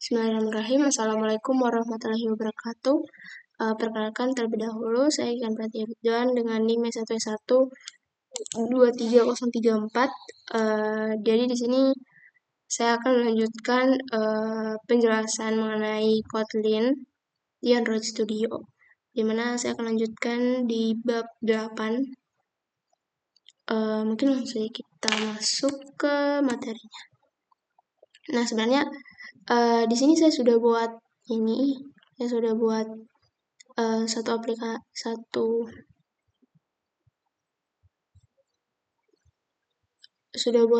Bismillahirrahmanirrahim. Assalamualaikum warahmatullahi wabarakatuh. Perkenalkan terlebih dahulu, saya Ikan Pratia Ridwan dengan NIM 1123034. Jadi di sini saya akan melanjutkan penjelasan mengenai Kotlin di Android Studio, di mana saya akan lanjutkan di bab 8. Mungkin langsung saja kita masuk ke materinya. Nah, sebenarnya di sini saya sudah buat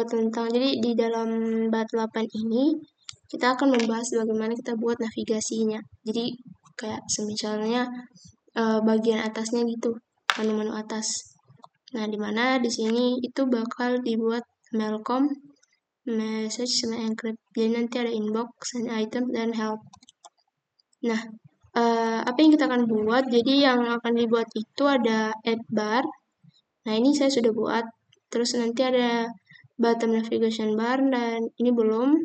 tentang, jadi di dalam bab 8 ini kita akan membahas bagaimana kita buat navigasinya. Jadi kayak semisalnya bagian atasnya gitu, menu-menu atas. Nah, dimana di sini itu bakal dibuat Malcolm, message, sama encrypt. Jadi nanti ada inbox, send item, dan help. Nah, apa yang kita akan buat? Jadi yang akan dibuat itu ada add bar. Nah, ini saya sudah buat. Terus nanti ada bottom navigation bar, dan ini belum.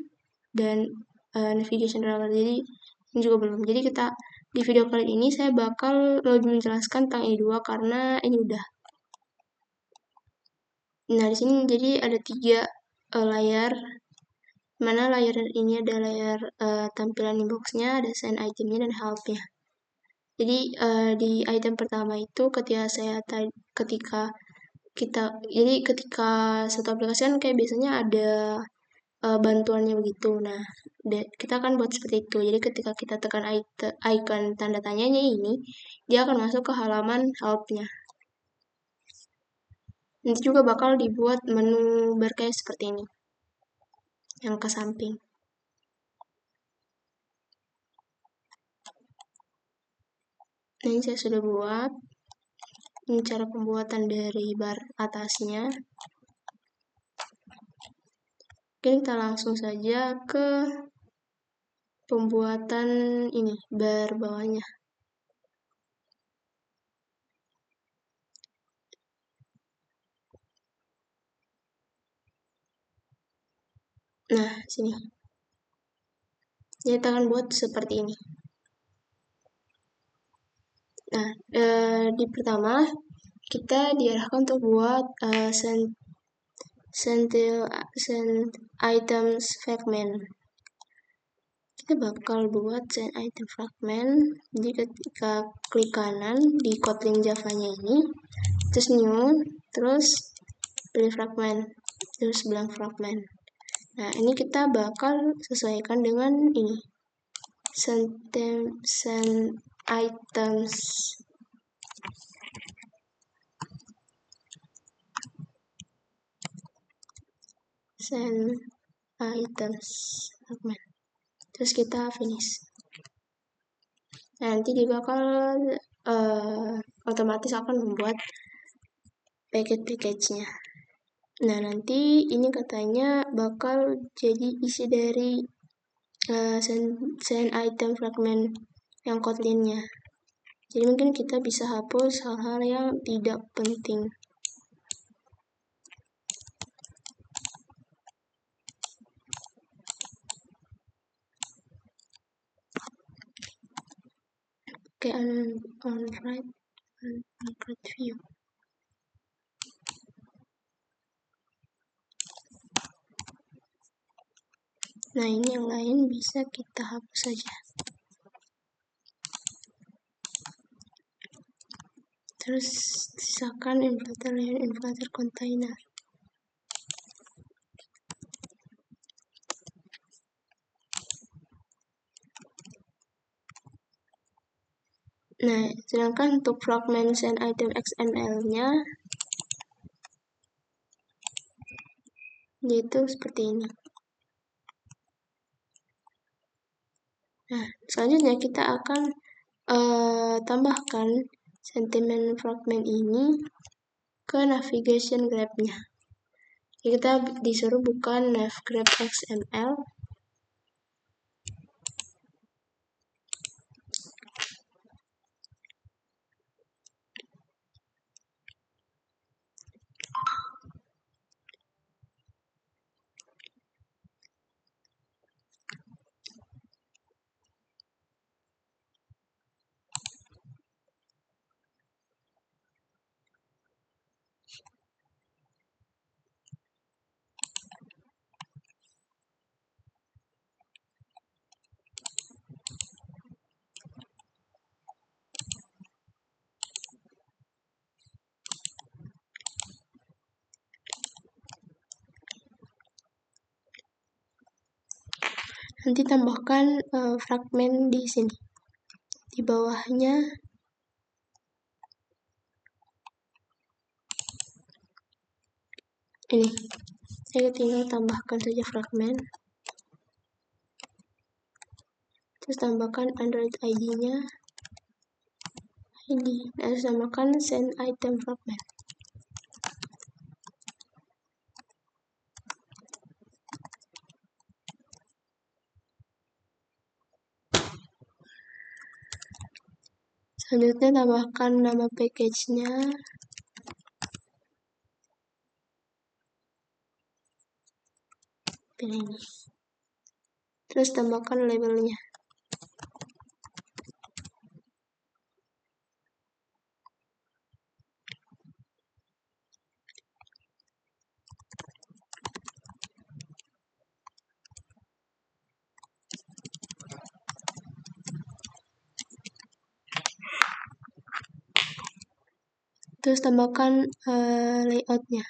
Dan navigation driver, jadi ini juga belum. Jadi kita di video kali ini saya bakal lebih menjelaskan tentang ini dua karena ini udah. Nah, di sini jadi ada 3 layar. Mana layar ini ada layar tampilan inbox-nya, ada send itemnya, dan help-nya. Jadi di item pertama itu ketika satu aplikasi kan kayak biasanya ada bantuannya begitu. Nah, kita akan buat seperti itu. Jadi ketika kita tekan icon tanda tanyanya ini, dia akan masuk ke halaman help-nya. Nanti juga bakal dibuat menu berkayak seperti ini, yang ke samping. Nah, ini saya sudah buat. Ini cara pembuatan dari bar atasnya. Oke, kita langsung saja ke pembuatan ini, bar bawahnya. Nah, sini. Jadi kita akan buat seperti ini. Nah, di pertama kita diarahkan untuk buat send items fragment. Kita bakal buat send item fragment. Jadi ketika klik kanan di Kotlin Java-nya ini, terus new, terus pilih fragment, terus bilang fragment. Nah, ini kita bakal sesuaikan dengan ini, send items fragment. Terus kita finish. Nah, nanti dia bakal otomatis akan membuat package-nya. Nah, nanti ini katanya bakal jadi isi dari send item fragment yang Kotlin-nya. Jadi mungkin kita bisa hapus hal-hal yang tidak penting. Oke, on right view. Nah, ini yang lain bisa kita hapus saja. Terus sisakan inflator container. Nah, sedangkan untuk fragment send item XML-nya yaitu seperti ini. Nah, selanjutnya kita akan tambahkan sentiment fragment ini ke navigation graph-nya. Kita disuruh buka nav graph XML. Nanti tambahkan fragmen di sini. Di bawahnya ini. Saya tinggal tambahkan saja fragmen. Terus tambahkan Android ID-nya. Terus tambahkan send item fragment. Selanjutnya tambahkan nama package-nya. Pilih ini. Terus tambahkan labelnya. Terus tambahkan layout-nya.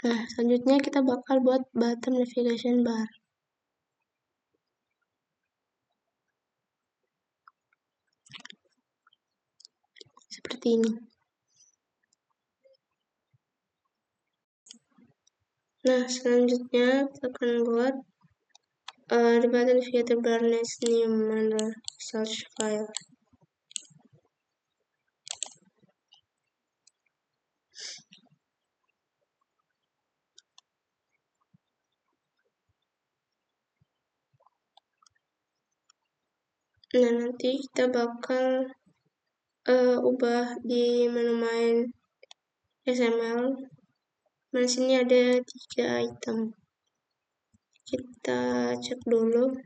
Nah, selanjutnya kita bakal buat bottom navigation bar. Seperti ini. Nah, selanjutnya kita akan buat di button navigator bar next new manual search file. Nah, nanti kita bakal ubah di menu main XML. Di sini ada 3 item. Kita cek dulu.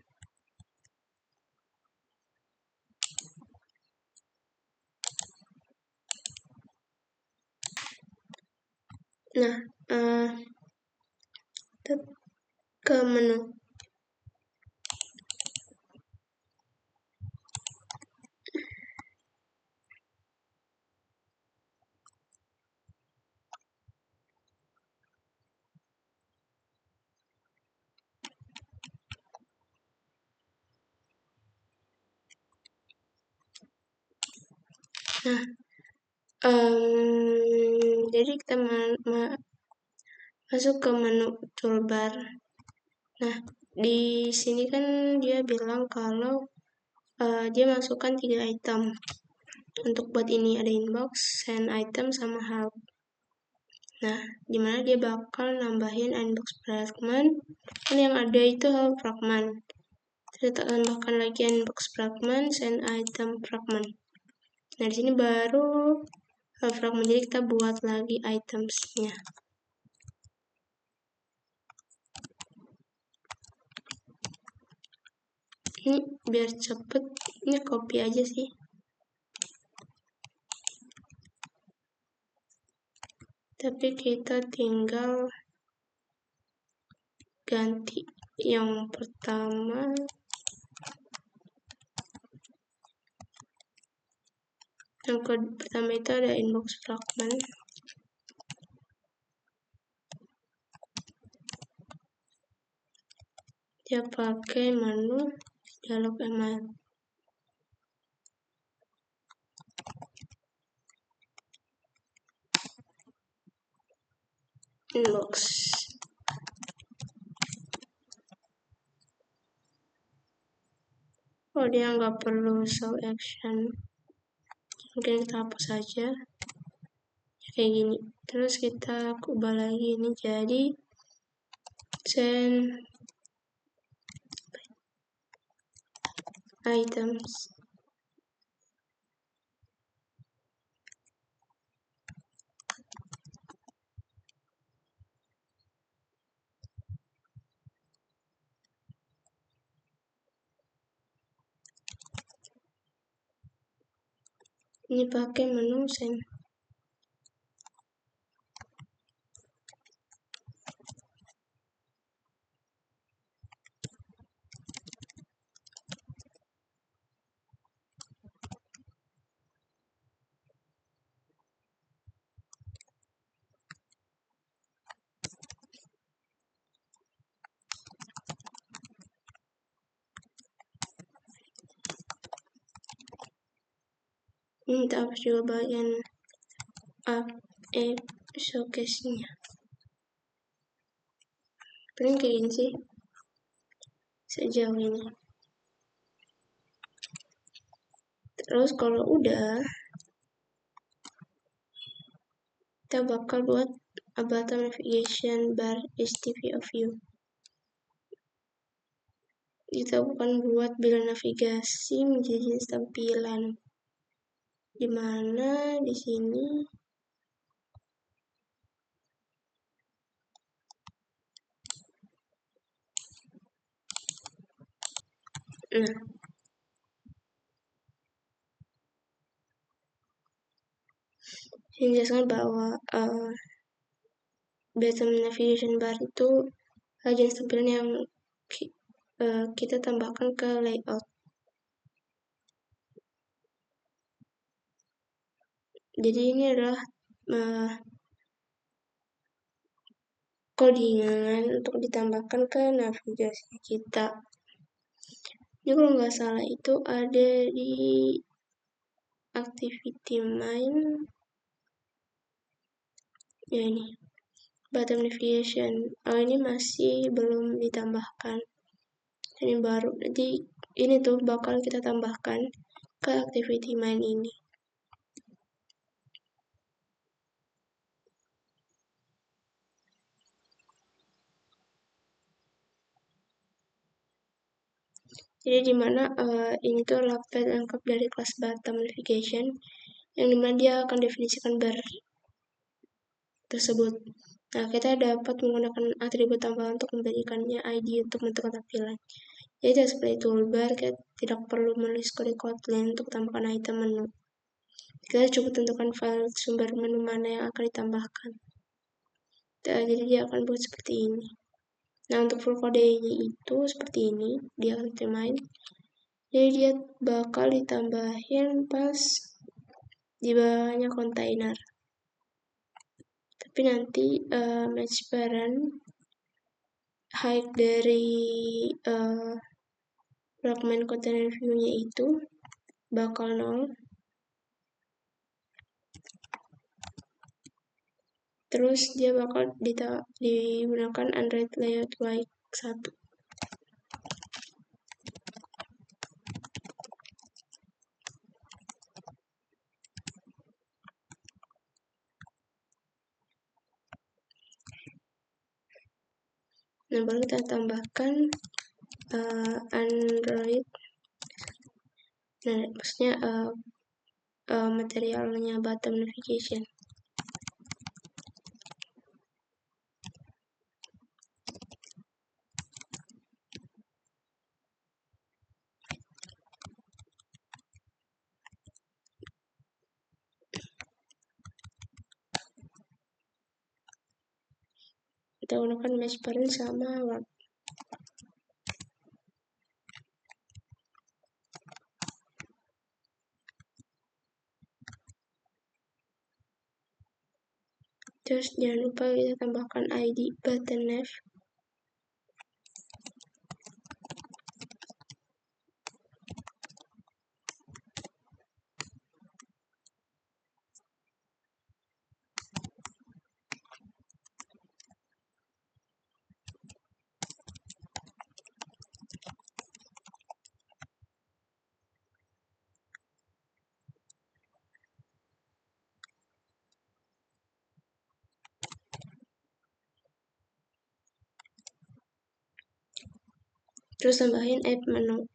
Nah, kita ke menu. Nah, jadi kita masuk ke menu toolbar. Nah, di sini kan dia bilang kalau dia masukkan 3 item. Untuk buat ini ada inbox, send item, sama help. Nah, dimana dia bakal nambahin inbox fragment, dan yang ada itu help fragment. Kita tambahkan lagi inbox fragment, send item fragment. Nah, di sini baru help fragment, jadi kita buat lagi itemsnya. Ini biar cepet, ini copy aja sih. Tapi kita tinggal ganti yang pertama. Yang pertama itu ada inbox fragment. Dia pakai menu dialog email. Inbox. Oh, dia nggak perlu show action. Mungkin kita hapus saja. Kayak gini. Terus kita ubah lagi ini jadi send items. Ini pakai menu sen. Ini kita hapus juga bagian app showcase-nya. Paling kayak gini sih sejauh ini. Terus kalau udah, kita bakal buat a button navigation bar HTTP of view. Kita bukan buat bila navigasi menjadi tampilan. Dimana di sini nah, saya jelaskan bahwa button navigation bar itu jenis tampilan yang kita tambahkan ke layout. Jadi ini adalah codingan untuk ditambahkan ke navigasi kita. Ini kalau nggak salah itu ada di activity main. Ya ini button navigation. Ini masih belum ditambahkan. Ini baru. Jadi ini tuh bakal kita tambahkan ke activity main ini. Jadi dimana ini tuh adalah file lengkap dari kelas button navigation yang dimana dia akan definisikan bar tersebut. Nah, kita dapat menggunakan atribut tambahan untuk memberikannya ID untuk menentukan tampilan. Jadi seperti toolbar, kita tidak perlu menulis kode Kotlin untuk tambahkan item menu. Kita cukup tentukan file sumber menu mana yang akan ditambahkan. Nah, jadi dia akan buat seperti ini. Nah, untuk full kodenya itu seperti ini, dia akan main. Jadi dia bakal ditambahin pas di bawahnya kontainer. Tapi nanti match parent height dari fragment container view-nya itu bakal 0. Terus dia bakal digunakan Android layout like 1. Nah, baru kita tambahkan Android. Nah, maksudnya materialnya button navigation. Kita gunakan match parent sama warp. Terus jangan lupa kita tambahkan ID button nav. Terus tambahin add menu.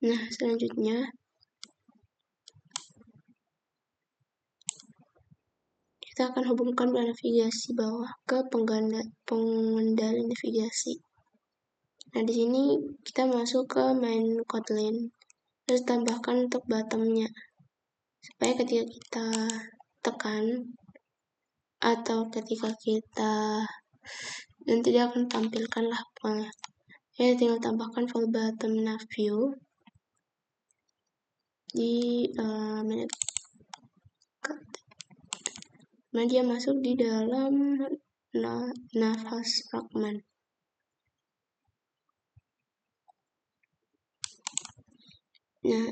Nah, selanjutnya kita akan hubungkan navigasi bawah ke pengendali navigasi. Nah, di sini kita masuk ke main Kotlin, terus tambahkan untuk bottomnya, supaya ketika kita tekan atau ketika kita nanti dia akan tampilkan lah pokoknya. Ya, tinggal tambahkan file bottom nav view di nah dia masuk di dalam navas fragment. Nah,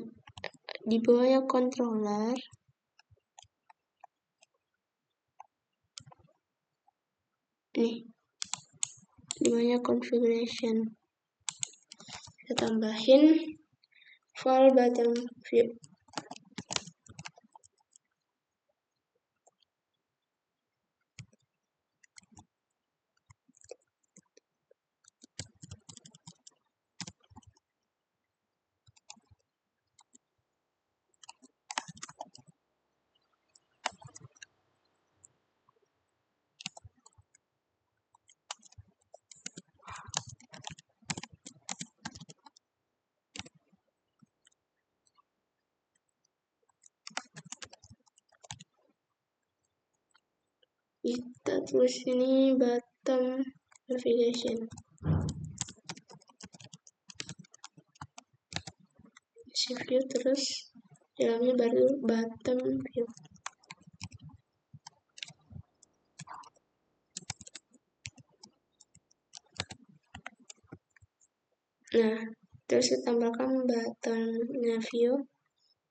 di bawahnya controller nih, di bawahnya configuration kita tambahin file bottom view. Kita tulis ini bottom navigation. Shift view terus dalamnya baru bottom view. Nah, terus kita tambahkan button view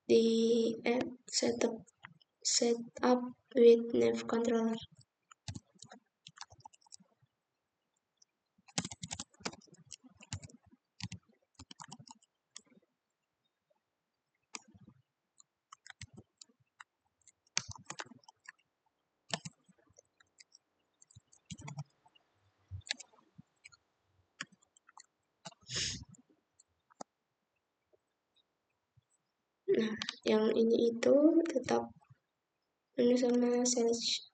di setup with nav controller. Nah, yang ini itu tetap ini sama search.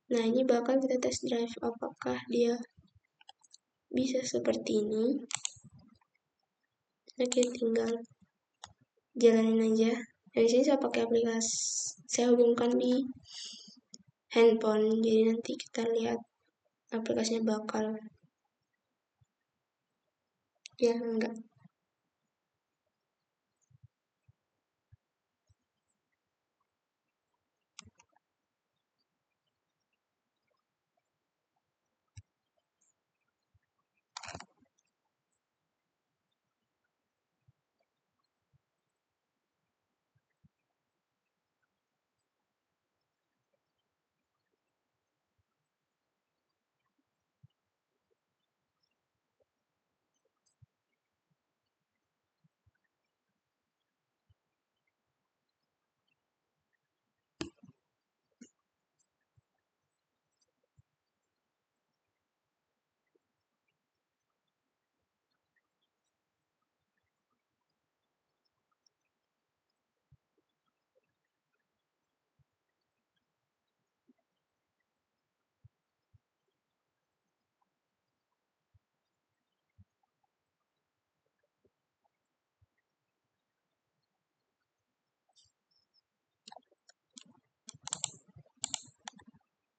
Nah, ini bakal kita test drive apakah dia bisa seperti ini. Oke, tinggal jalanin aja. Nah, di sini saya pakai aplikasi, saya hubungkan di handphone, jadi nanti kita lihat aplikasinya bakal ya enggak.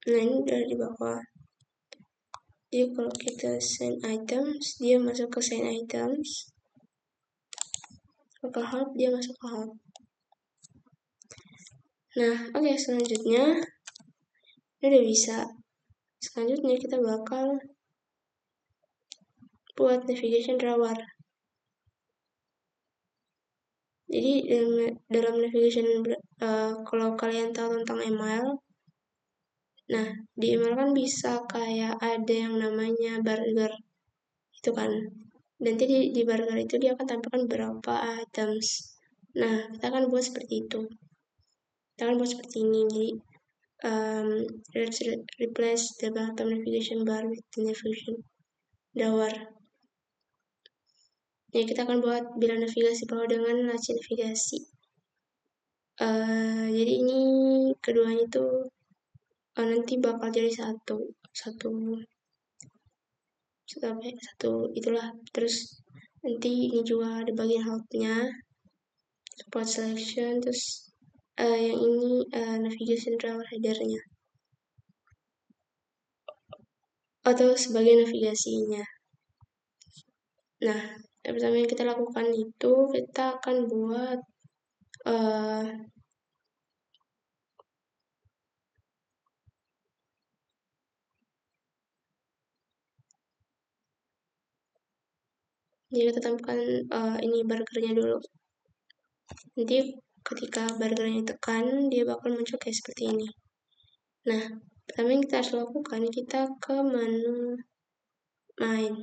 Nah, ini udah di bawah. Jadi kalau kita send items, dia masuk ke send items. Ke help, dia masuk ke help. Nah, oke, selanjutnya ini udah bisa. Selanjutnya kita bakal buat navigation drawer. Jadi dalam navigation kalau kalian tahu tentang email, nah di email kan bisa kayak ada yang namanya burger, itu kan. Nanti di burger itu dia akan tampilkan berapa items. Nah, kita akan buat seperti itu. Kita akan buat seperti ini. Jadi let's replace the bottom navigation bar with the navigation drawer. Ya, kita akan buat bilah navigasi bawah dengan laci navigasi. Jadi ini keduanya itu nanti bakal jadi satu itulah. Terus nanti ini juga ada bagian helpnya, support selection, terus yang ini navigation driver headernya atau sebagai navigasinya. Nah, yang pertama yang kita lakukan itu kita akan buat jadi kita tambahkan ini burgernya dulu. Nanti ketika burgernya ditekan, dia bakal muncul kayak seperti ini. Nah, pertama yang kita harus lakukan, kita ke menu main.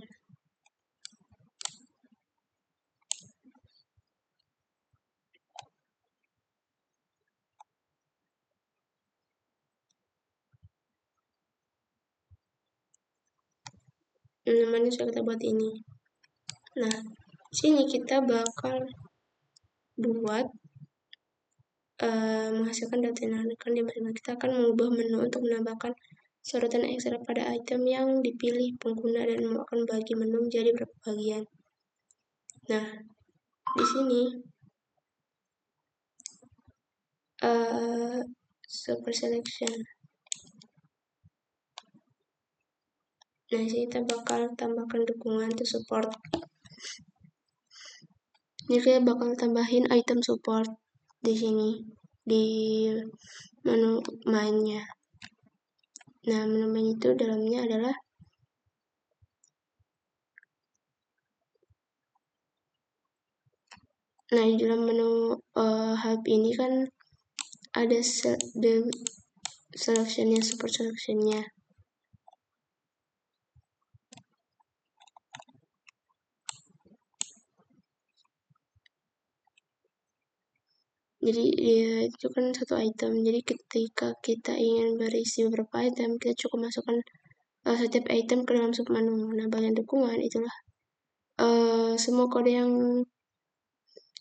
Namanya sudah kita buat ini. Nah, sini kita bakal buat menghasilkan data yang akan dimana kita akan mengubah menu untuk menambahkan sorotan ekstra pada item yang dipilih pengguna dan akan bagi menu menjadi beberapa bagian. Nah, di sini super selection. Nah, di sini kita bakal tambahkan dukungan to support. Jadi kita bakal tambahin item support di sini di menu mainnya. Nah, menu main itu dalamnya adalah di dalam menu help ini kan ada selectionnya, support selectionnya. Jadi itu kan satu item. Jadi ketika kita ingin berisi beberapa item, kita cukup masukkan setiap item ke dalam submenu. Nah, bagian dukungan itulah semua kode yang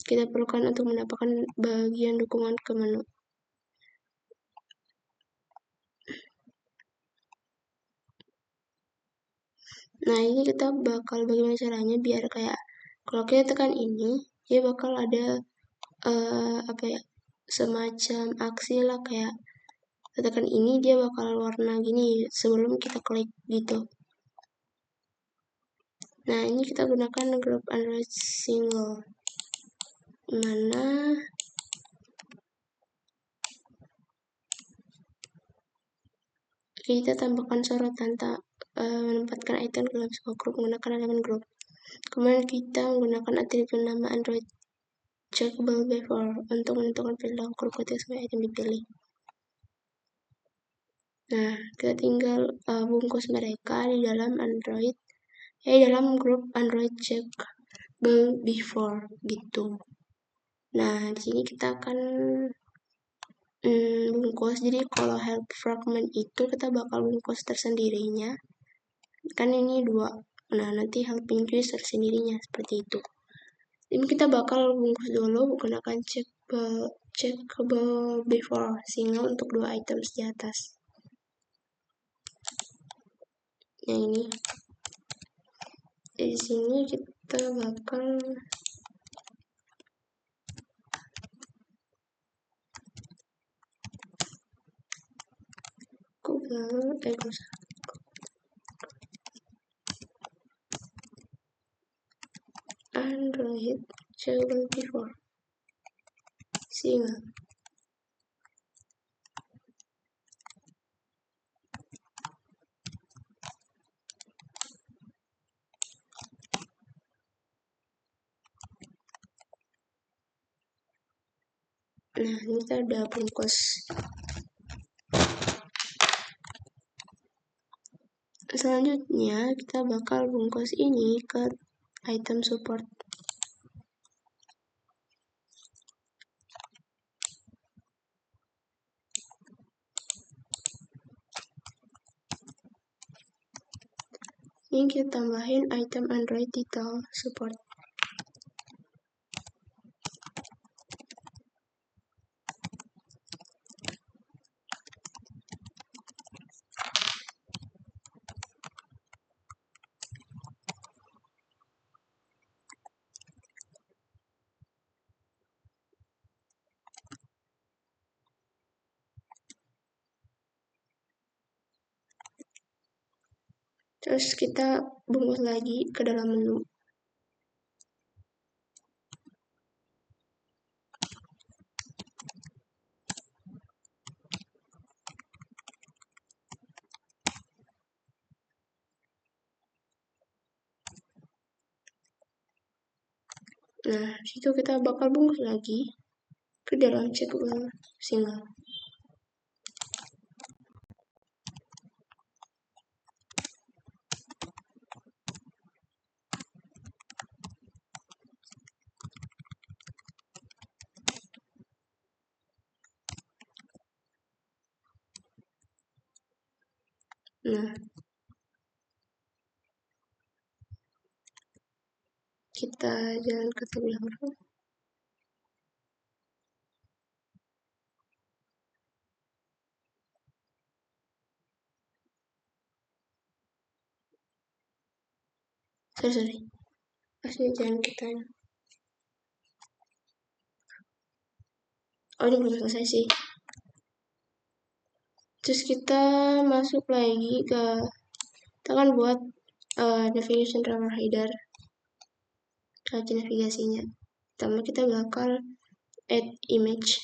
kita perlukan untuk mendapatkan bagian dukungan ke menu. Nah, ini kita bakal bagaimana caranya biar kayak kalau kita tekan ini, dia bakal ada semacam aksi lah, kayak kita tekan ini dia bakal warna gini sebelum kita klik gitu. Nah, ini kita gunakan grup Android single, mana kita tambahkan sorotan menempatkan item dalam sebuah grup menggunakan elemen grup. Kemudian kita menggunakan atribut nama Android checkable before untuk menentukan pilihan grup ketika semua item dipilih. Nah, kita tinggal bungkus mereka di dalam dalam grup Android checkable before gitu. Nah, di sini kita akan bungkus. Jadi kalau help fragment itu kita bakal bungkus tersendirinya. Kan ini 2. Nah, nanti helping juice tersendirinya seperti itu. Ini kita bakal bungkus dulu menggunakan checkable before single untuk 2 items di atas. Yang ini. Di sini kita bakal Android checkable before single. Nah, ini kita udah bungkus. Selanjutnya kita bakal bungkus ini ke item support. Ini kita tambahin item Android detail support. Terus kita bungkus lagi ke dalam menu. Nah, situ kita bakal bungkus lagi ke dalam checkable single. Nah, kita jalan ke terlebih dahulu. Sorry. Pasti jalan kita. Oh, ini belum selesai sih. Terus kita masuk lagi ke, kita kan buat navigation driver header, aja navigasinya. Pertama kita bakal add image.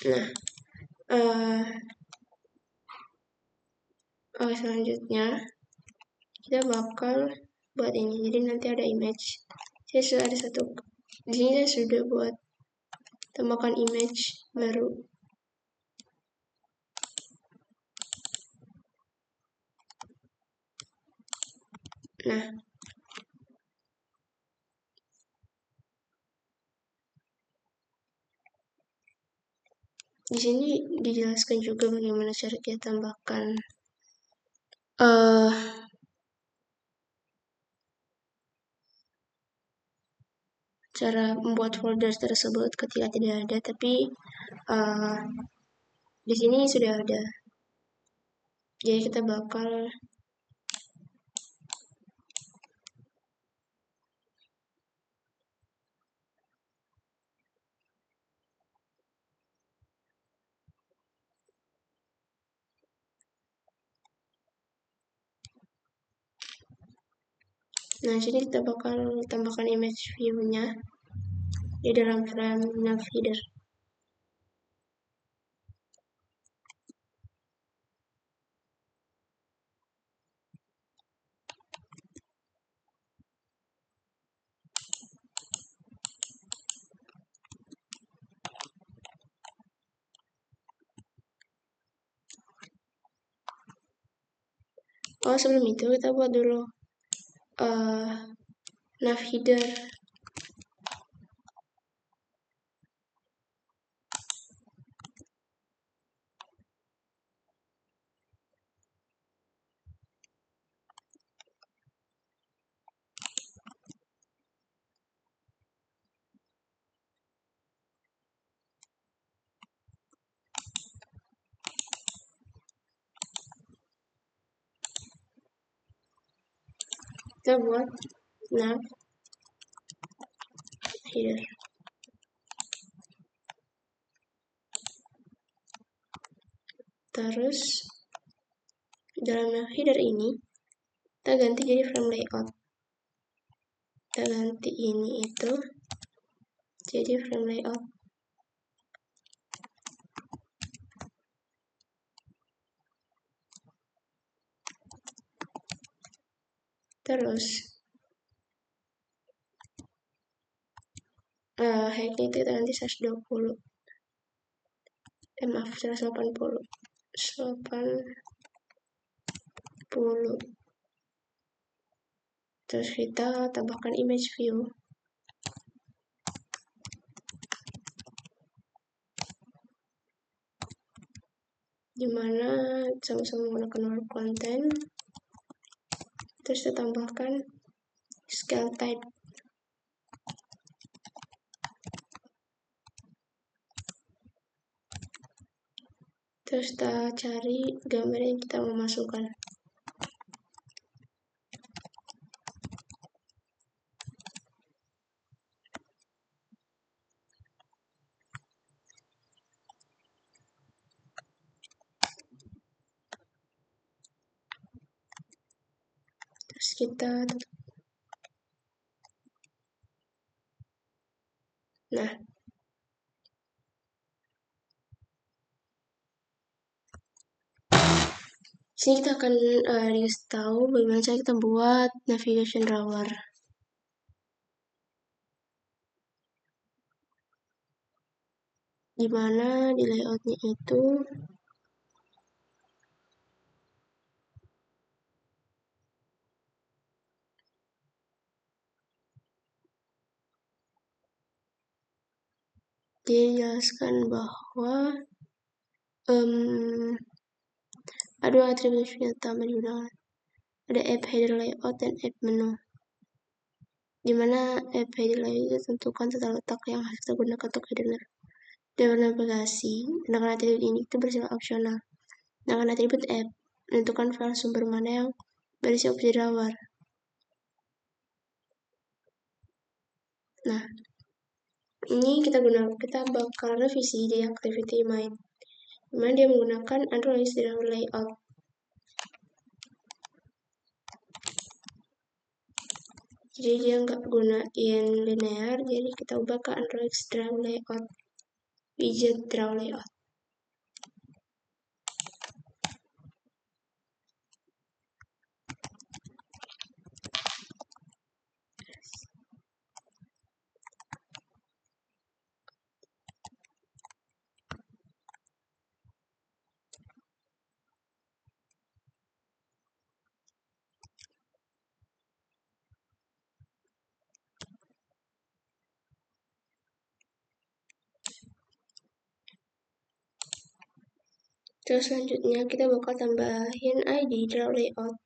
Nah, selanjutnya kita bakal buat ini. Jadi nanti ada image. Saya sudah ada satu. Di sini saya sudah buat tambahkan image baru. Nah, di sini dijelaskan juga bagaimana cara kita tambahkan cara membuat folder tersebut ketika tidak ada, tapi di sini sudah ada. Jadi kita bakal nah, sini kita bakal tambahkan image view-nya di dalam frame nav header. Oh, sebelum itu kita buat dulu nav header. Kita buat nav header. Terus dalam nav header ini kita ganti jadi frame layout. Kita ganti ini itu jadi frame layout. Terus height-nya itu kita ganti 120. Maaf, 180. 80. Terus kita tambahkan image view. Dimana sama-sama menggunakan wrap content. Terus kita tambahkan scale type. Terus kita cari gambar yang kita mau masukkan. Terus kita tutup. Nah, sini kita akan dikasih tahu bagaimana cara kita buat navigation drawer. Dimana di layoutnya itu dia jelaskan bahwa ada dua atribut utama di undangan. Ada app header layout dan app menu. Dimana app header layout itu tentukan tata letak yang harus kita gunakan untuk header dan navigasi. Sedangkan atribut ini itu bersifat opsional. Sedangkan atribut app menentukan file sumber mana yang berisi opsi drawer. Nah, ini kita bakal revisi di activity main. Dimana dia menggunakan Android drawer layout. Jadi dia nggak gunain linear, jadi kita ubah ke Android drawer layout, widget drawer layout. Terus selanjutnya kita bakal tambahin ID drawer layout.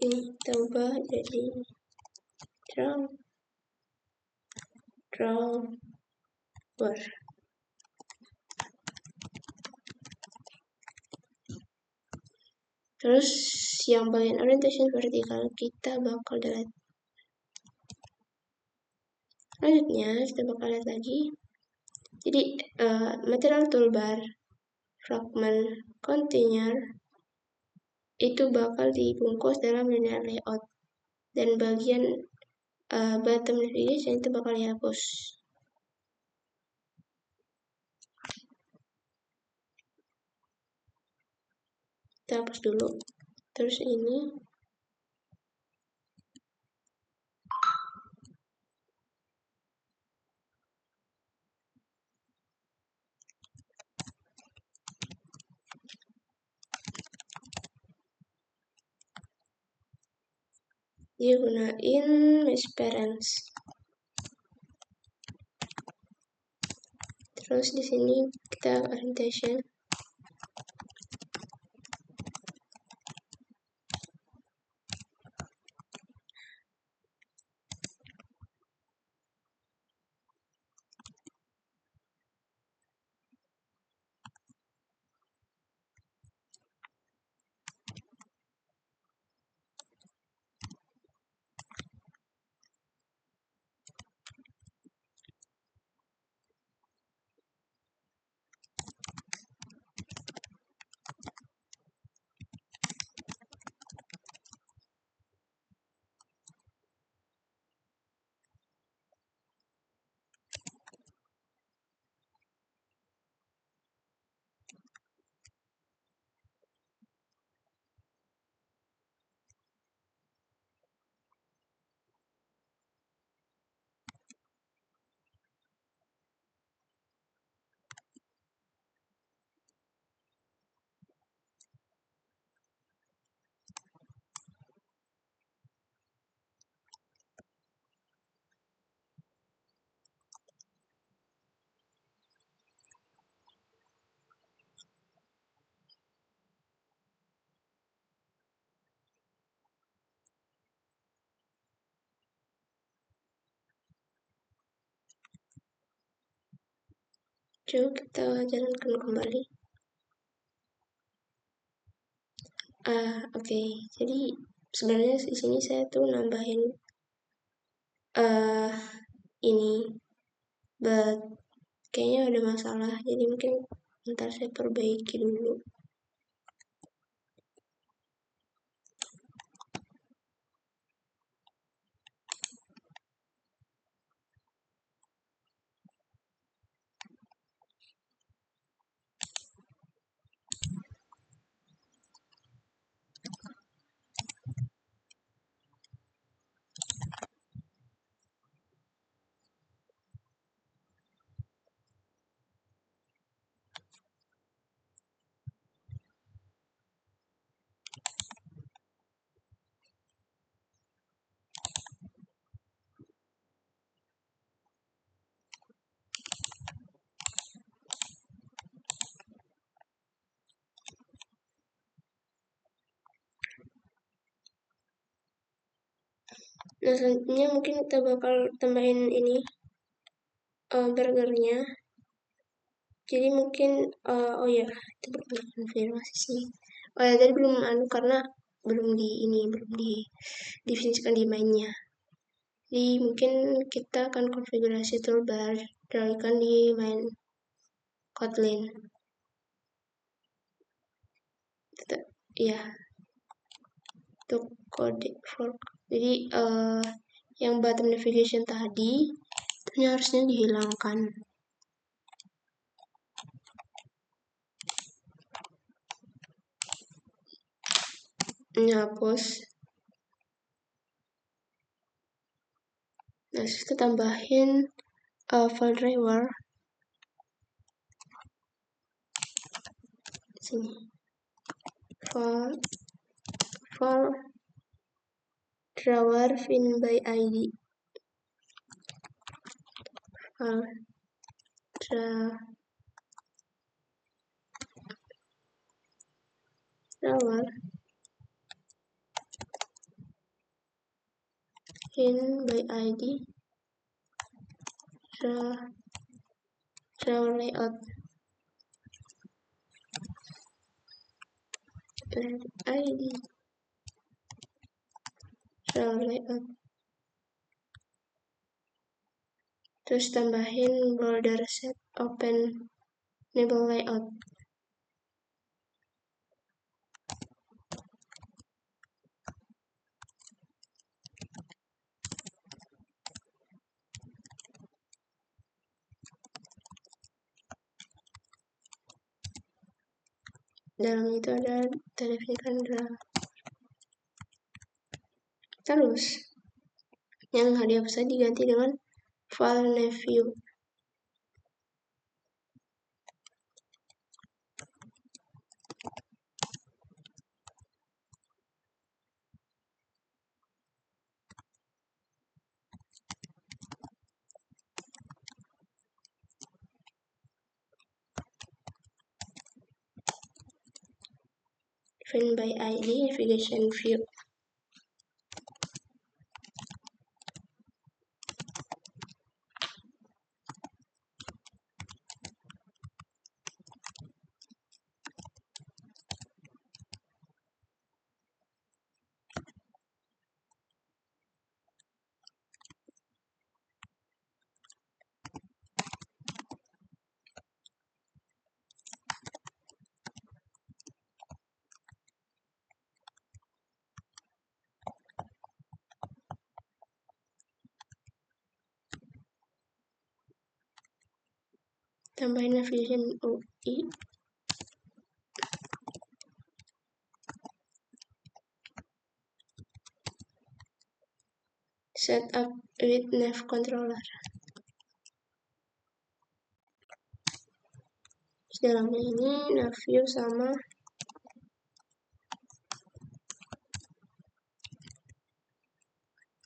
Ini kita ubah jadi drawer. Terus yang bagian orientation vertikal kita bakal delete. Selanjutnya kita bakal lihat lagi. Jadi material toolbar, fragment, container itu bakal dibungkus dalam linear layout dan bagian bottom navigation itu bakal dihapus. Kita hapus dulu. Terus ini dia gunain mesh parents. Terus di sini kita orientation. Coba kita jalankan kembali. Oke. Jadi sebenarnya di sini saya tuh nambahin ini, but kayaknya ada masalah, jadi mungkin ntar saya perbaiki dulu. Nah, selanjutnya mungkin kita bakal tambahin ini burgernya. Jadi mungkin oh ya, itu belum konfirmasi sih. Oh ya, tadi belum karena belum didefinisikan di mainnya. Jadi mungkin kita akan konfigurasi toolbar dirikan di main Kotlin. Ya, untuk kode fork. Jadi yang bottom navigation tadi itu harusnya dihilangkan. Ini hapus. Nah, kita tambahin file driver sini. File driver fin by id. File driver fin by id driver layout id driver layout. Terus tambahin border set open enable layout. Dalam itu ada definisikan terus yang dihapus diganti dengan file navview. Fin by id navigation view. Tambahin navigation UI. Set up with nav controller. Dalamnya ini navview sama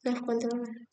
nav controller.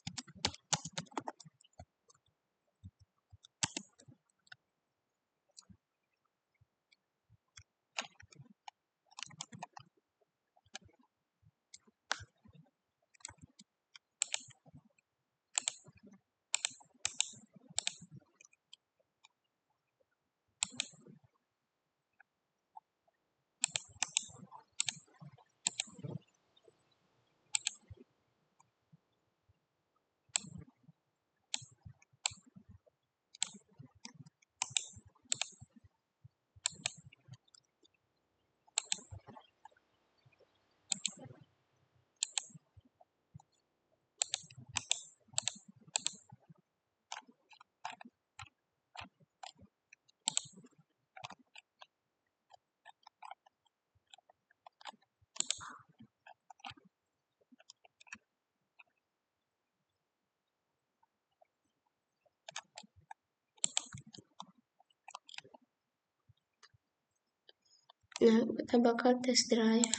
Nah, kita bakal test drive.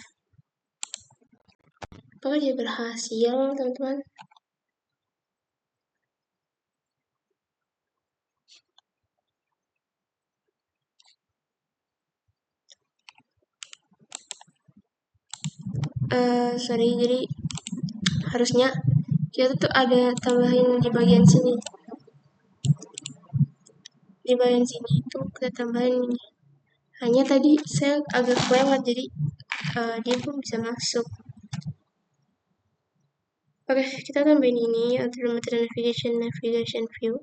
Apakah dia berhasil, teman-teman? Sorry, jadi harusnya kita tuh ada tambahin di bagian sini. Di bagian sini itu kita tambahin ini. Hanya tadi saya agak kelewat, jadi dia pun bisa masuk. Oke, kita tambahin ini automated navigation view.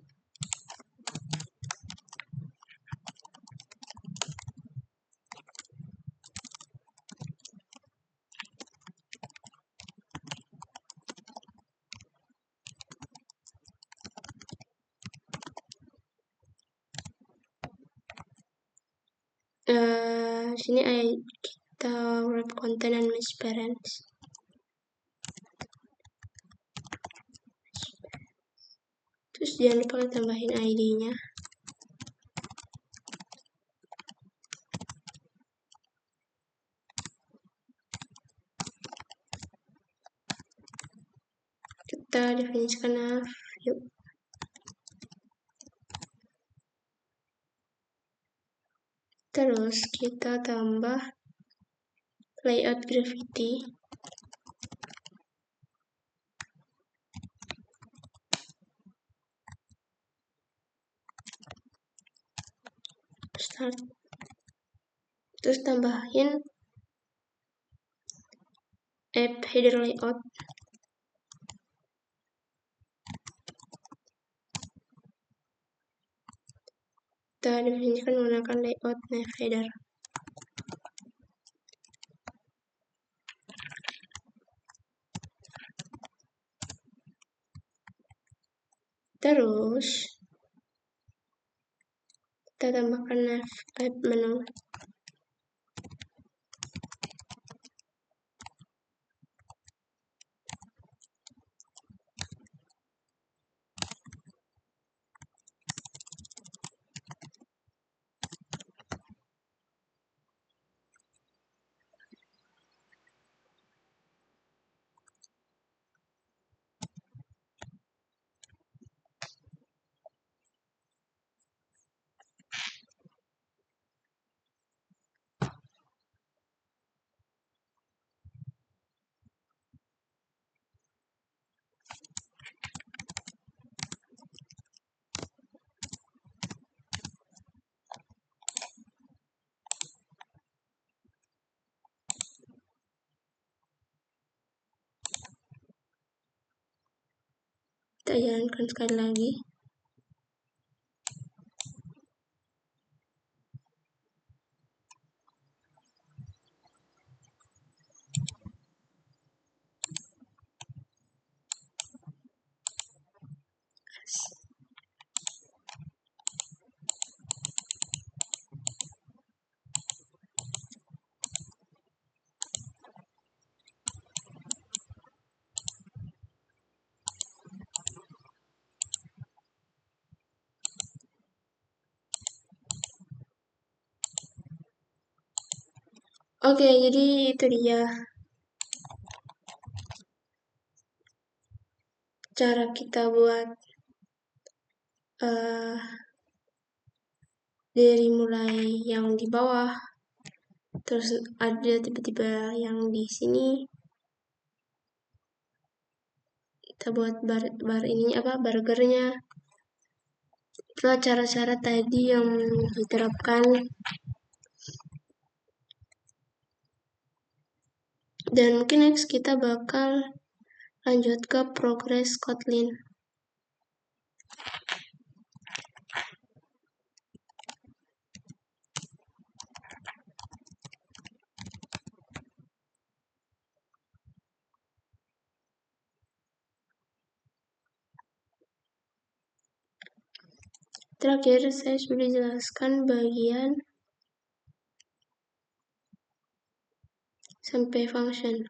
Sini kita wrap content and match parents. Terus jangan lupa tambahin ID-nya. Kita definisikan view. Terus kita tambah layout graffiti. Start. Terus tambahin app header layout. Kita definisikan menggunakan layout nav header. Terus kita tambahkan nav app menu. Kita jalankan sekali lagi. Oke, jadi itu dia cara kita buat dari mulai yang di bawah, terus ada tiba-tiba yang di sini. Kita buat bar ini burgernya. Itu cara-cara tadi yang diterapkan. Dan mungkin next kita bakal lanjut ke progress Kotlin. Terakhir, saya sudah jelaskan bagian sampai function.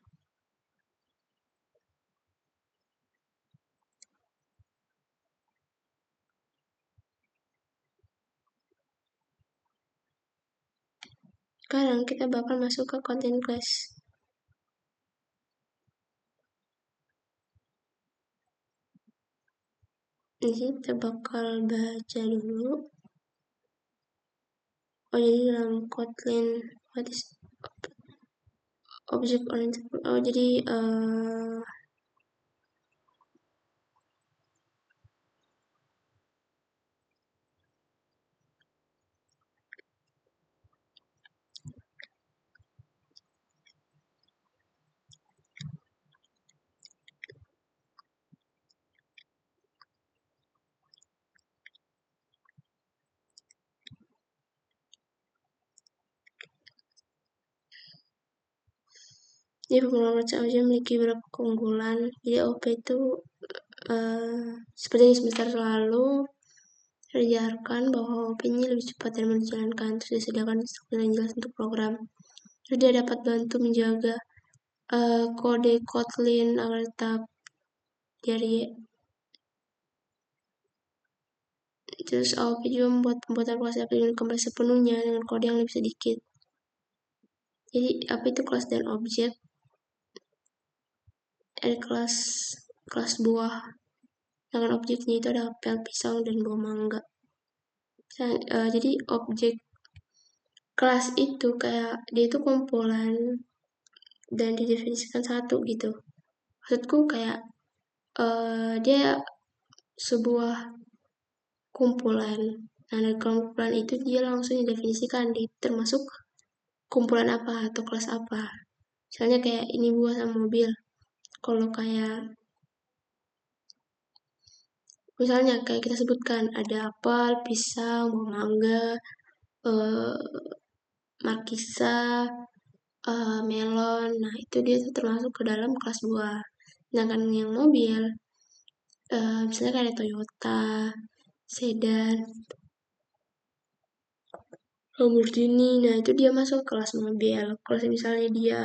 Sekarang kita bakal masuk ke content class. Di sini kita bakal baca dulu. Oh, jadi dalam Kotlin, what is object oriented? Oh, jadi jadi penggunaan objek memiliki beberapa keunggulan. Jadi OP itu seperti di semester lalu diajarkan bahwa OP ini lebih cepat dan mudah dijalankan, terus disediakan instruktur yang jelas untuk program. Terus dia dapat bantu menjaga kode Kotlin agar tetap dari. Terus AOP juga membuat pembuatan kelas API kembali sepenuhnya dengan kode yang lebih sedikit. Jadi apa itu kelas dan objek? Ada kelas buah, dengan objeknya itu ada apel, pisang, dan buah mangga. Jadi objek kelas itu kayak dia itu kumpulan dan didefinisikan satu gitu. Maksudku kayak dia sebuah kumpulan. Nah, dari kumpulan itu dia langsung didefinisikan termasuk kumpulan apa atau kelas apa. Misalnya kayak ini buah sama mobil. Kalau kayak misalnya kayak kita sebutkan ada apel, pisang, buah mangga, markisa, melon. Nah, itu dia tuh termasuk ke dalam kelas buah. Sedangkan yang mobil, misalnya kayak ada Toyota, sedan, Lamborghini. Nah, itu dia masuk kelas mobil. Kalau misalnya dia,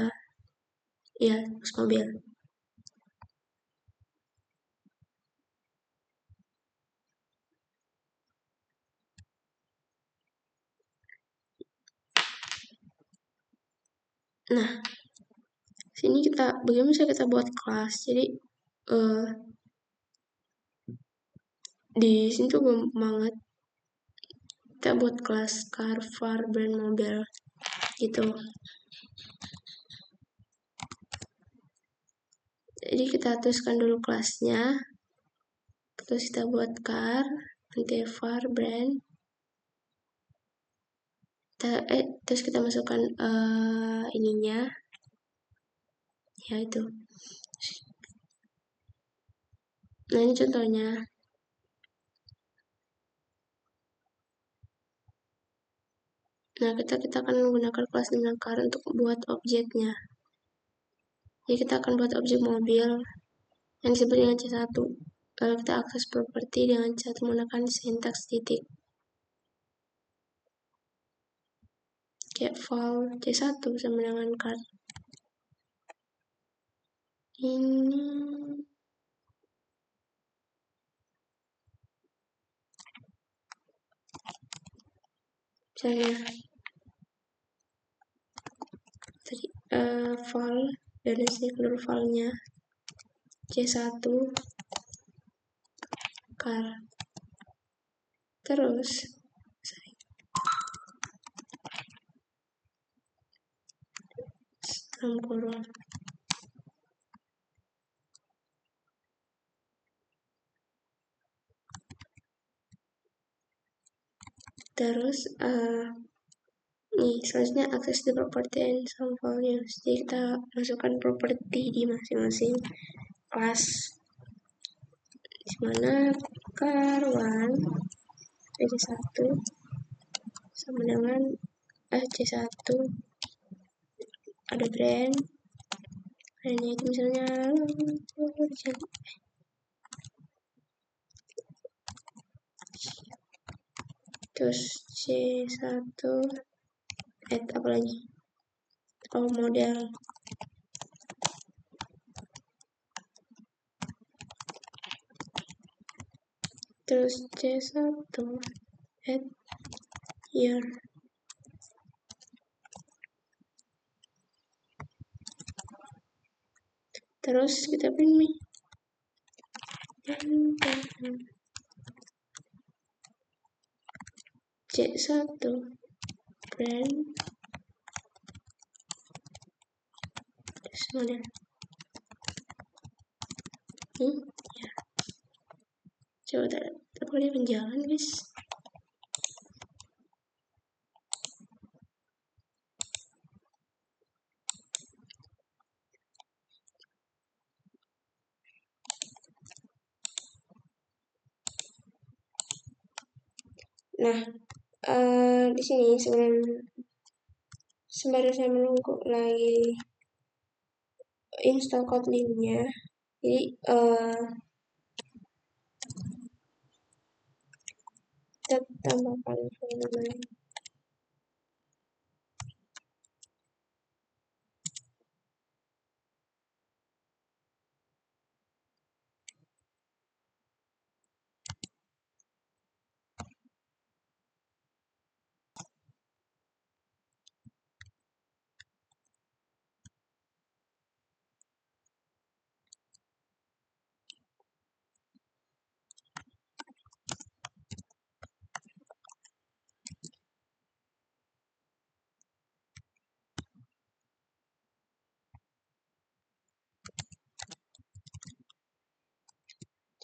ya, kelas mobil. Nah, sini bagaimana bisa kita buat kelas? Jadi, di sini tuh gampang banget. Kita buat kelas car, var, brand, mobil, gitu. Jadi kita tuliskan dulu kelasnya, terus kita buat car, nanti var, brand, terus kita masukkan ininya, ya itu. Nah, ini contohnya. Nah, kita akan menggunakan kelas dengan car untuk buat objeknya. Jadi kita akan buat objek mobil yang disebut dengan C1. Lalu kita akses properti dengan C1 menggunakan sintaks titik. Kayak file C1 sama dengan car. Ini misalnya tadi file dari sini keluar filenya C1 car. Terus dalam kurung terus nih selanjutnya akses the property and some values. Jadi kita masukkan properti di masing-masing kelas, dimana car1 C1 sama dengan C1 ada brand itu misalnya terus C1 apa lagi, model, terus C1 year, Terus kita pilih C1 brand model. Ya. Coba apa dia penjalan guys. Nah, di sini sembari saya menunggu lagi install Kotlin-nya, jadi kita tambahkan namanya.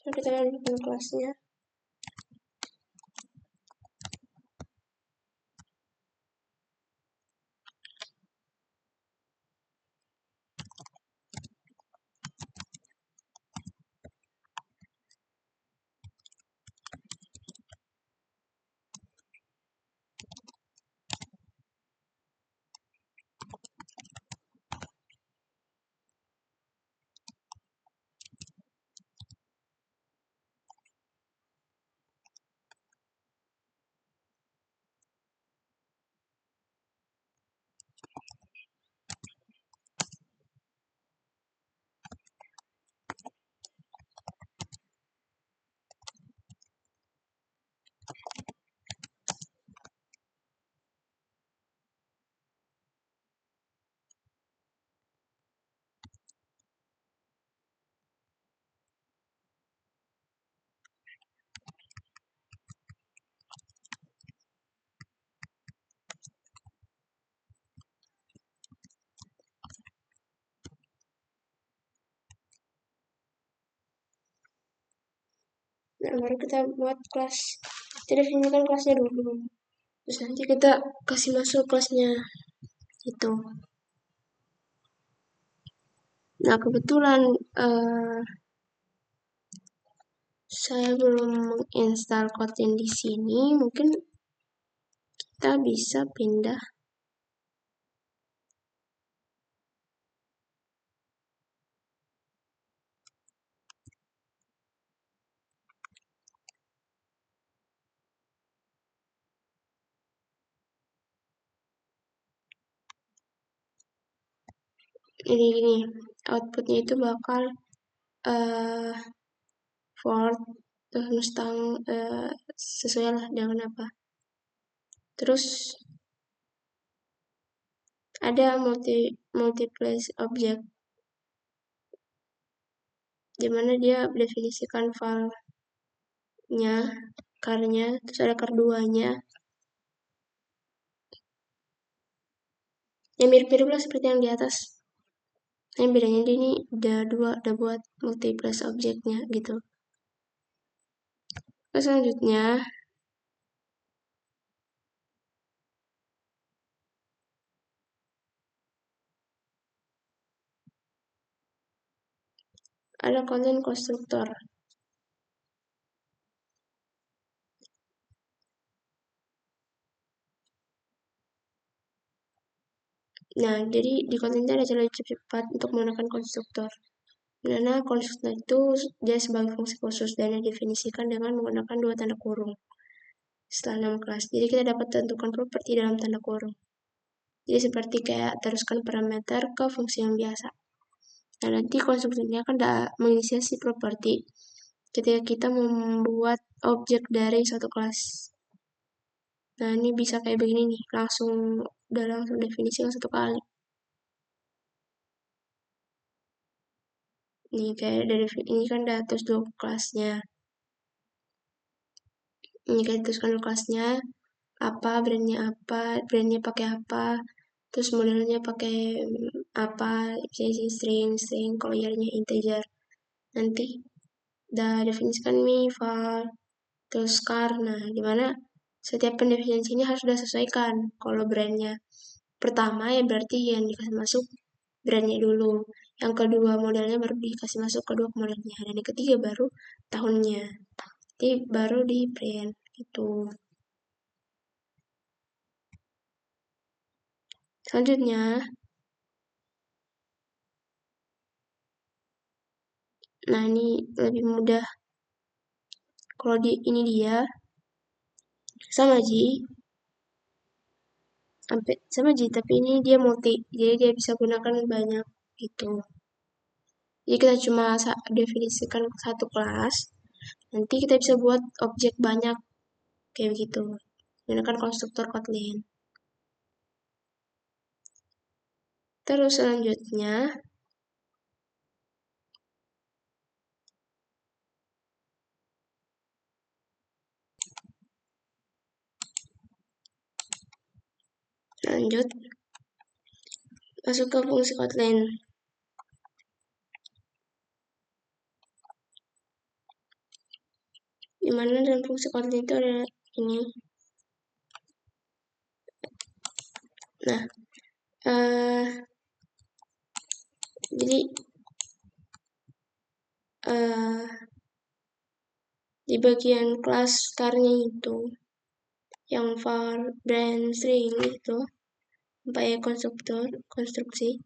Coba kita lanjutkan kelasnya. Nah, baru kita buat kelas. Kita definisikan kelasnya dulu. Terus nanti kita kasih masuk kelasnya itu. Nah, kebetulan saya belum menginstal Kotlin di sini. Mungkin kita bisa pindah. Jadi gini, outputnya itu bakal Ford terus Mustang sesuai lah dengan apa. Terus ada multiplace object, dimana dia definisikan filenya, carnya, terus ada car 2-nya. Yang mirip-mirip lah seperti yang di atas. Yang bedanya dia ini udah buat multiplace objeknya gitu. Terus selanjutnya ada content constructor. Nah, jadi di kontennya ada cara cepat untuk menggunakan konstruktor. Dimana konstruktor itu dia sebagai fungsi khusus dan didefinisikan dengan menggunakan dua tanda kurung setelah nama kelas. Jadi kita dapat tentukan properti dalam tanda kurung. Jadi seperti kayak teruskan parameter ke fungsi yang biasa. Nah, nanti konstruktornya akan menginisiasi properti ketika kita membuat objek dari suatu kelas. Nah, ini bisa kayak begini nih, langsung definisi yang satu kali. Nih kayak dari ini kan udah terus dulu kelasnya. Ini kayak teruskan dulu kelasnya, brandnya pakai apa, terus modelnya pakai apa, misalnya string, kalau year-nya integer. Nanti udah definisikan val, terus char. Nah, dimana setiap pendefinisi ini harus sudah sesuaikan. Kalau brandnya pertama ya berarti yang dikasih masuk brandnya dulu. Yang kedua modelnya baru dikasih masuk kedua modelnya. Dan yang ketiga baru tahunnya. Jadi baru di brand gitu. Selanjutnya, nah ini lebih mudah. Kalau di ini dia sama Ji, sampai sama Ji, tapi ini dia multi, jadi dia bisa gunakan banyak gitu. Jadi kita cuma definisikan satu kelas, nanti kita bisa buat objek banyak kayak begitu. Gunakan konstruktor Kotlin. Terus selanjutnya, lanjut masuk ke fungsi Kotlin. Dimana dalam fungsi Kotlin itu ada ini. Nah, jadi di bagian kelas karnya itu yang var, brand, string itu sampai konstruksi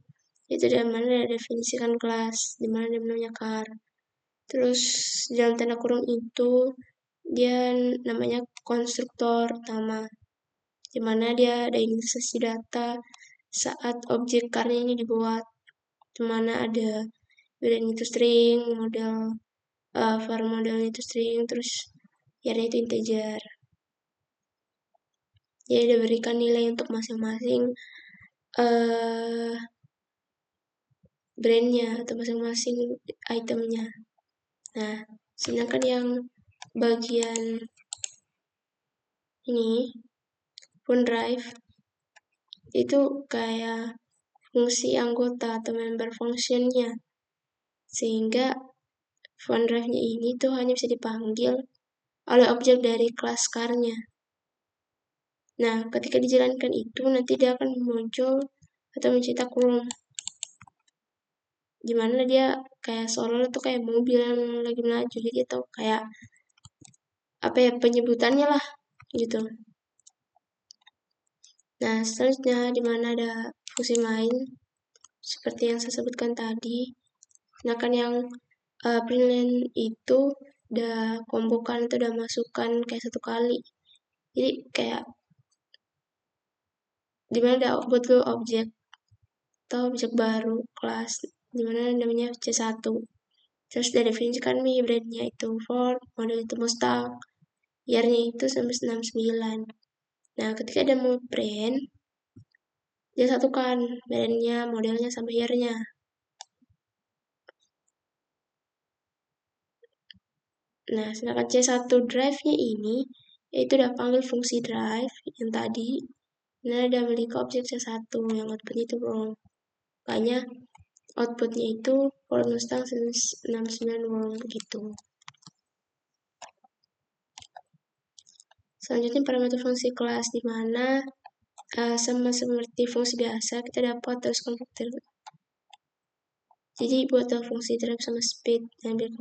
itu di mana ada definisikan kelas, di mana dia namanya char. Terus dalam tanda kurung itu dia namanya konstruktor utama, di mana dia ada instansi data saat objek karnya ini dibuat, di mana ada brand itu string, var modelnya itu string, terus year-nya itu integer. Jadi diberikan nilai untuk masing-masing brandnya atau masing-masing itemnya. Nah, sedangkan yang bagian ini OneDrive itu kayak fungsi anggota atau member functionnya, sehingga OneDrive-nya ini tuh hanya bisa dipanggil oleh objek dari kelas car-nya. Nah, ketika dijalankan itu nanti dia akan muncul atau mencetak room, dimana dia kayak seolah tuh kayak mobil yang lagi melaju, jadi atau kayak apa ya penyebutannya lah gitu. Nah, selanjutnya dimana ada fungsi main seperti yang saya sebutkan tadi. Nah, kan yang printline itu udah kombokan itu udah masukkan kayak satu kali. Jadi kayak dimana ada buat lo objek atau objek baru kelas dimana namanya C1. Terus udah definisikan brandnya itu Ford, model itu Mustang, year-nya itu 1969. Nah, ketika ada mau brand, dia satukan brandnya, modelnya, sama year-nya. Nah, sedangkan C1 drive-nya ini, yaitu udah panggil fungsi drive yang tadi. Nah, ada memiliki objek C1 yang outputnya itu wrong. Makanya outputnya itu Ford Mustang 69 wrong gitu. Selanjutnya parameter fungsi kelas, di mana sama seperti fungsi biasa kita dapat terus konverter. Jadi buat fungsi drive sama speed yang biar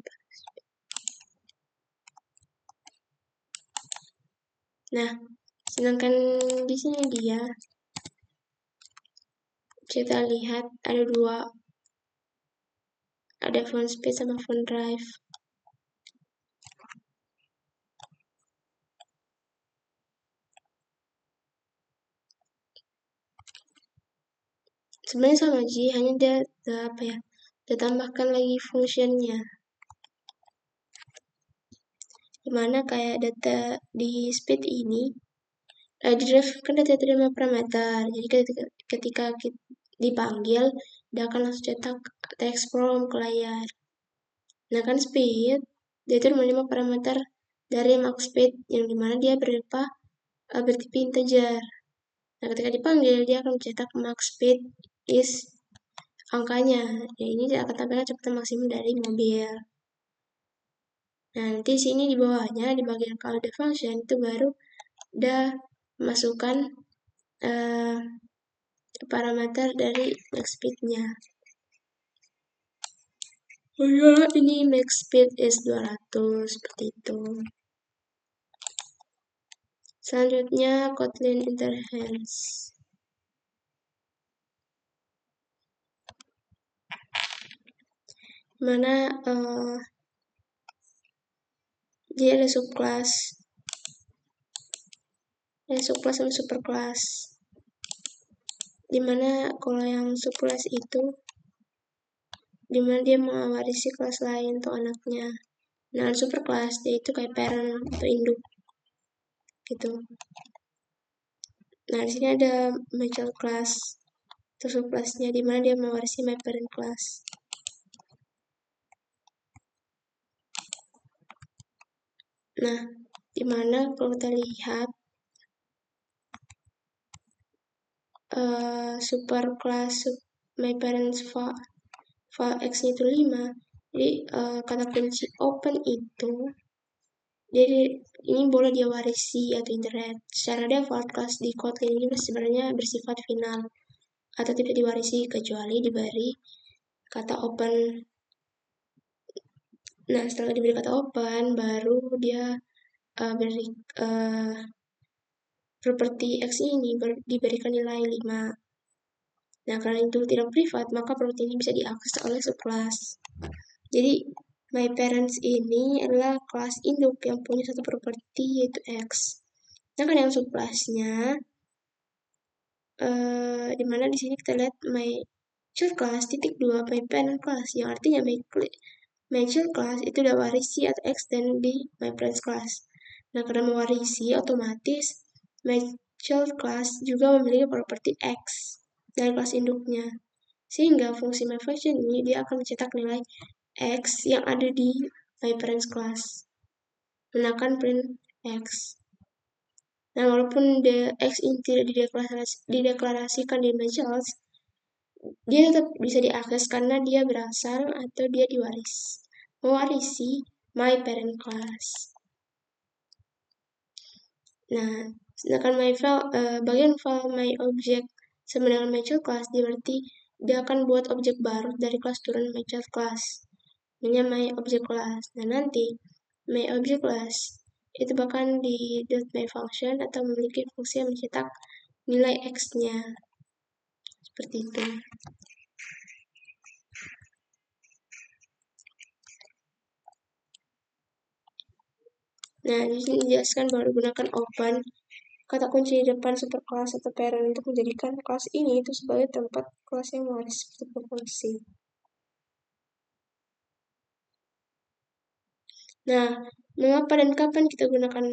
Nah, sedangkan di sini dia kita lihat ada dua, ada phone speed sama phone drive. Sebenarnya sama aja, hanya dia apa ya, dia tambahkan lagi fungsinya. Dimana kayak data di speed ini, di drive kan data itu 5 parameter. Jadi ketika dipanggil, dia akan langsung cetak text prompt ke layar. Nah kan speed, dia itu menerima parameter dari max speed, yang dimana dia berupa bertipe integer. Nah ketika dipanggil, dia akan mencetak max speed is angkanya. Ya ini dia akan tampilkan kecepatan maksimum dari mobil. Nah nanti sini di bawahnya, di bagian call the function, itu baru udah masukkan parameter dari max speed-nya. Oh ya, ini max speed is 200, seperti itu. Selanjutnya, Kotlin Interhands. Mana dia ada subclass. Ada subclass sama superclass. Dimana kalau yang subclass itu, dimana dia mewarisi kelas lain untuk anaknya. Nah, superclass dia itu kayak parent atau induk gitu. Nah, di sini ada my child class atau subclassnya, dimana dia mewarisi my parent class. Nah, dimana kalau kita lihat superclass my parents file x itu 5, jadi kata kunci open itu jadi ini boleh dia warisi atau internet. Secara default class di Kotlin ini sebenarnya bersifat final atau tidak diwarisi kecuali diberi kata open. Nah setelah diberi kata open baru dia beri properti x ini diberikan nilai 5. Nah karena itu tidak privat, maka properti ini bisa diakses oleh subclass. Jadi my parents ini adalah kelas induk yang punya satu properti yaitu x. Nah kan yang subclassnya dimana di sini kita lihat my child class titik 2 my parent class, yang artinya my child class itu udah warisi atau extend di my parents class. Nah karena mewarisi, otomatis my child class juga memiliki properti x dari kelas induknya, sehingga fungsi my function ini dia akan mencetak nilai x yang ada di my parents class menggunakan print x. Nah, walaupun X ini tidak dideklarasikan di my child, dia tetap bisa diakses karena dia berasal atau dia mewarisi my parent class. Nah, sedangkan bagian file my object sama dengan my child class, berarti dia akan buat objek baru dari kelas turun my child class, namanya my object class. Nah, nanti my object class itu bahkan di .my function atau memiliki fungsi yang mencetak nilai x-nya. Seperti itu. Nah, di sini dijelaskan bahwa digunakan open kata kunci di depan superclass atau parent untuk menjadikan kelas ini itu sebagai tempat kelas yang mewaris seperti berfungsi. Nah, mengapa dan kapan kita gunakan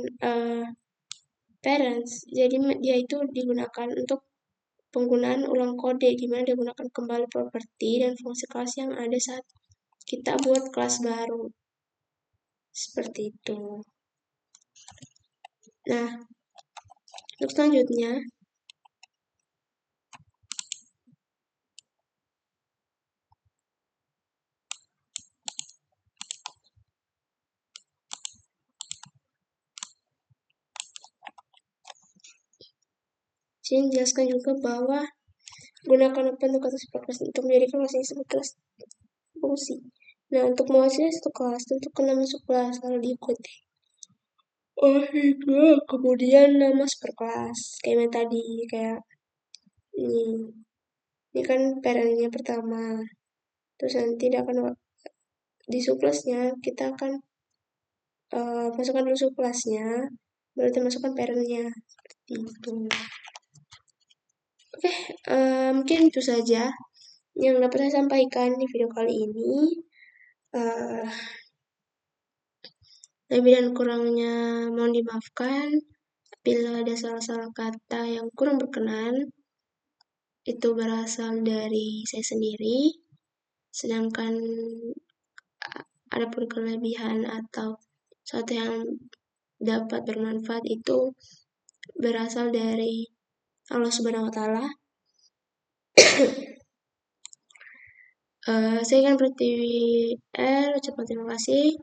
parents? Jadi dia itu digunakan untuk penggunaan ulang kode, di mana dia gunakan kembali properti dan fungsi kelas yang ada saat kita buat kelas baru. Seperti itu. Nah, untuk selanjutnya, saya menjelaskan juga bahwa gunakan open untuk atas kelas untuk menjadikan kelas ini sebagai kelas fungsi. Nah, untuk mewakili satu kelas, tentukan nama masuk kelas lalu diikuti. Oh itu, kemudian nama superkelas kayak yang tadi, kayak ini kan parentnya pertama, terus nanti dia akan di subkelasnya kita akan masukkan dulu subkelasnya, baru kita masukkan parentnya, seperti itu. Oke, mungkin itu saja yang dapat saya sampaikan di video kali ini. Lebih dan kurangnya mohon dimaafkan. Bila ada salah-salah kata yang kurang berkenan, itu berasal dari saya sendiri. Sedangkan adapun kelebihan atau sesuatu yang dapat bermanfaat itu berasal dari Allah Subhanahu wa taala. Saya kan Pratiwi ucapkan terima kasih.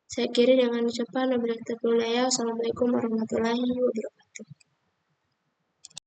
Saya akhiri dengan ucapan wabillahi taufiq wal hidayah. Assalamualaikum warahmatullahi wabarakatuh.